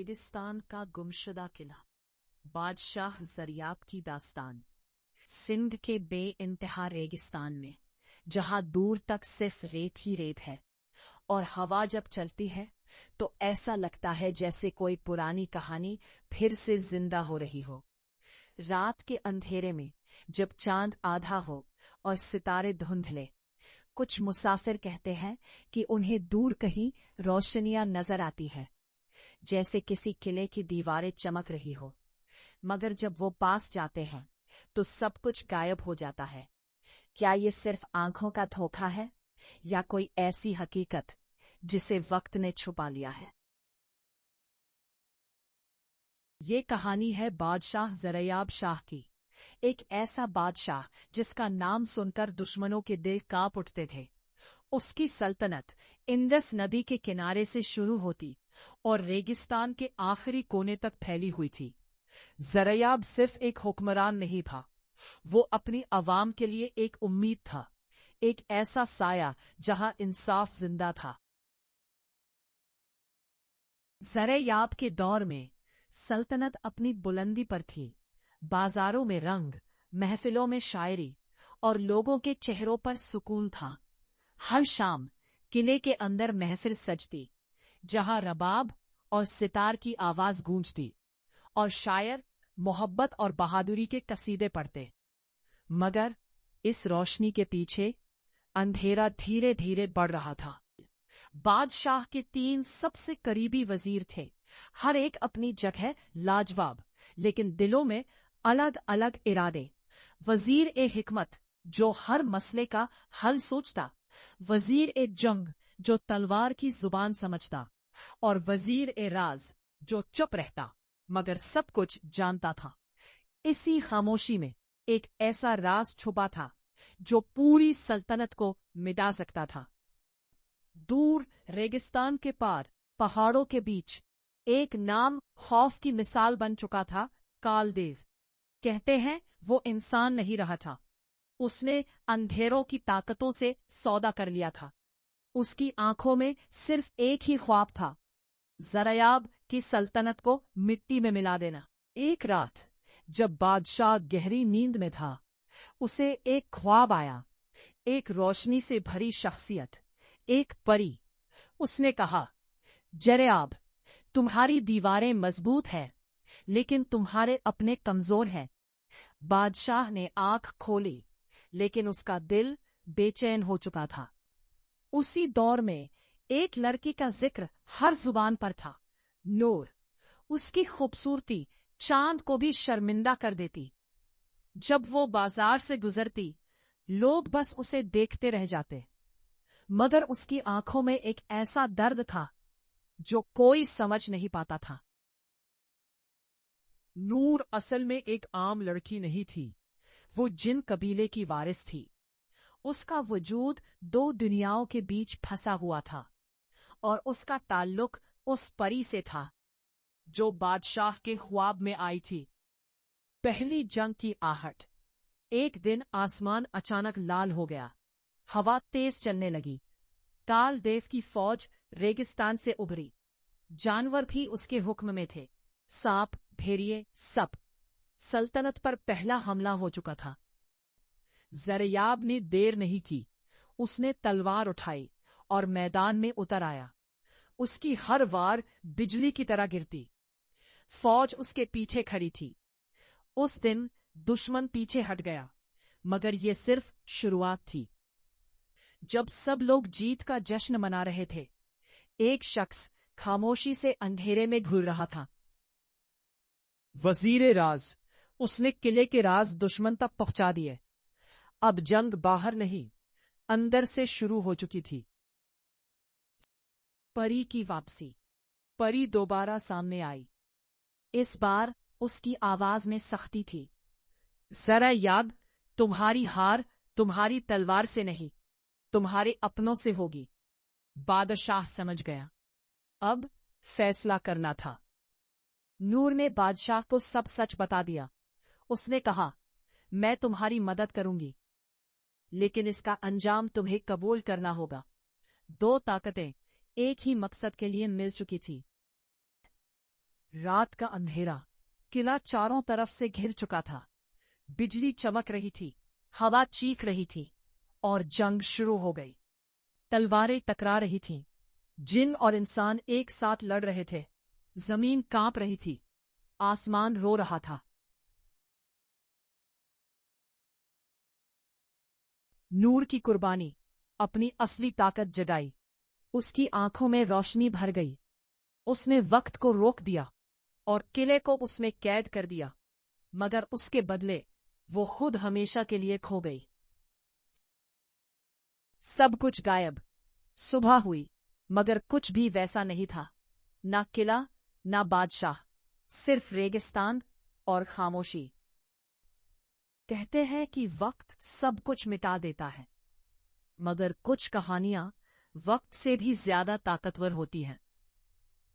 रेगिस्तान का गुमशुदा किला। बादशाह ज़रयाब की दास्तान। सिंध के बे-इंतहा रेगिस्तान में, जहां दूर तक सिर्फ रेत ही रेत है और हवा जब चलती है तो ऐसा लगता है जैसे कोई पुरानी कहानी फिर से जिंदा हो रही हो। रात के अंधेरे में जब चांद आधा हो और सितारे धुंधले, कुछ मुसाफिर कहते हैं कि उन्हें दूर कहीं रोशनियां नजर आती है, जैसे किसी किले की दीवारें चमक रही हो। मगर जब वो पास जाते हैं तो सब कुछ गायब हो जाता है। क्या ये सिर्फ आंखों का धोखा है या कोई ऐसी हकीकत जिसे वक्त ने छुपा लिया है? ये कहानी है बादशाह ज़रयाब शाह की। एक ऐसा बादशाह जिसका नाम सुनकर दुश्मनों के दिल कांप उठते थे। उसकी सल्तनत इंदस नदी के किनारे से शुरू होती और रेगिस्तान के आखिरी कोने तक फैली हुई थी। ज़रयाब सिर्फ एक हुक्मरान नहीं था, वो अपनी आवाम के लिए एक उम्मीद था, एक ऐसा साया जहां इंसाफ जिंदा था। ज़रयाब के दौर में सल्तनत अपनी बुलंदी पर थी। बाजारों में रंग, महफिलों में शायरी और लोगों के चेहरों पर सुकून था। हर शाम किले के अंदर महफिल सजती, जहां रबाब और सितार की आवाज गूंजती और शायर मोहब्बत और बहादुरी के कसीदे पढ़ते। मगर इस रोशनी के पीछे अंधेरा धीरे धीरे बढ़ रहा था। बादशाह के 3 सबसे करीबी वजीर थे, हर एक अपनी जगह लाजवाब, लेकिन दिलों में अलग अलग इरादे। वजीर ए हिकमत, जो हर मसले का हल सोचता, वजीर ए जंग, जो तलवार की जुबान समझता, और वजीर ए राज, जो चुप रहता मगर सब कुछ जानता था। इसी खामोशी में एक ऐसा राज छुपा था जो पूरी सल्तनत को मिटा सकता था। दूर रेगिस्तान के पार, पहाड़ों के बीच, एक नाम खौफ की मिसाल बन चुका था, कालदेव। कहते हैं वो इंसान नहीं रहा था, उसने अंधेरों की ताकतों से सौदा कर लिया था। उसकी आंखों में सिर्फ एक ही ख्वाब था, ज़रयाब की सल्तनत को मिट्टी में मिला देना। एक रात जब बादशाह गहरी नींद में था, उसे एक ख्वाब आया। एक रोशनी से भरी शख्सियत, एक परी। उसने कहा, ज़रयाब, तुम्हारी दीवारें मजबूत हैं, लेकिन तुम्हारे अपने कमजोर हैं। बादशाह ने आंख खोली, लेकिन उसका दिल बेचैन हो चुका था। उसी दौर में एक लड़की का जिक्र हर जुबान पर था, नूर। उसकी खूबसूरती चांद को भी शर्मिंदा कर देती। जब वो बाजार से गुजरती, लोग बस उसे देखते रह जाते। मगर उसकी आंखों में एक ऐसा दर्द था जो कोई समझ नहीं पाता था। नूर असल में एक आम लड़की नहीं थी, वो जिन कबीले की वारिस थी। उसका वजूद 2 दुनियाओं के बीच फंसा हुआ था और उसका ताल्लुक उस परी से था जो बादशाह के ख्वाब में आई थी। पहली जंग की आहट। एक दिन आसमान अचानक लाल हो गया, हवा तेज चलने लगी। कालदेव की फौज रेगिस्तान से उभरी। जानवर भी उसके हुक्म में थे, सांप, भेड़िए, सब। सल्तनत पर पहला हमला हो चुका था। ज़रयाब ने देर नहीं की, उसने तलवार उठाई और मैदान में उतर आया। उसकी हर वार बिजली की तरह गिरती। फौज उसके पीछे खड़ी थी। उस दिन दुश्मन पीछे हट गया, मगर ये सिर्फ शुरुआत थी। जब सब लोग जीत का जश्न मना रहे थे, एक शख्स खामोशी से अंधेरे में घूर रहा था। वजीर राज। उसने किले के राज दुश्मन तक पहुंचा दिए। अब जंग बाहर नहीं, अंदर से शुरू हो चुकी थी। परी की वापसी। परी दोबारा सामने आई। इस बार उसकी आवाज में सख्ती थी। ज़रयाब, तुम्हारी हार तुम्हारी तलवार से नहीं, तुम्हारे अपनों से होगी। बादशाह समझ गया, अब फैसला करना था। नूर ने बादशाह को सब सच बता दिया। उसने कहा, मैं तुम्हारी मदद करूंगी, लेकिन इसका अंजाम तुम्हें कबूल करना होगा। 2 ताकतें एक ही मकसद के लिए मिल चुकी थी। रात का अंधेरा, किला चारों तरफ से घिर चुका था। बिजली चमक रही थी, हवा चीख रही थी और जंग शुरू हो गई। तलवारें टकरा रही थीं, जिन और इंसान एक साथ लड़ रहे थे। जमीन कांप रही थी, आसमान रो रहा था। नूर की कुर्बानी अपनी असली ताकत जगाई। उसकी आंखों में रोशनी भर गई। उसने वक्त को रोक दिया और किले को उसमें कैद कर दिया, मगर उसके बदले वो खुद हमेशा के लिए खो गई। सब कुछ गायब। सुबह हुई, मगर कुछ भी वैसा नहीं था। ना किला, ना बादशाह, सिर्फ रेगिस्तान और खामोशी। कहते हैं कि वक्त सब कुछ मिटा देता है, मगर कुछ कहानियां वक्त से भी ज्यादा ताकतवर होती हैं।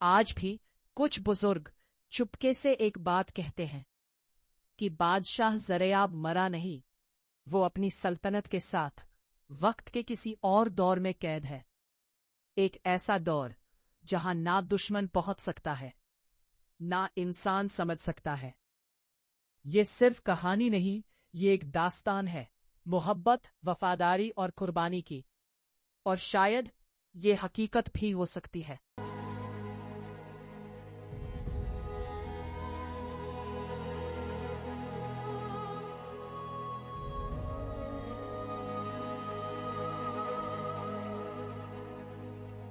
आज भी कुछ बुजुर्ग चुपके से एक बात कहते हैं कि बादशाह ज़रयाब मरा नहीं, वो अपनी सल्तनत के साथ वक्त के किसी और दौर में कैद है। एक ऐसा दौर जहां ना दुश्मन पहुंच सकता है, ना इंसान समझ सकता है। ये सिर्फ कहानी नहीं, ये एक दास्तान है, मोहब्बत, वफादारी और कुर्बानी की। और शायद ये हकीकत भी हो सकती है।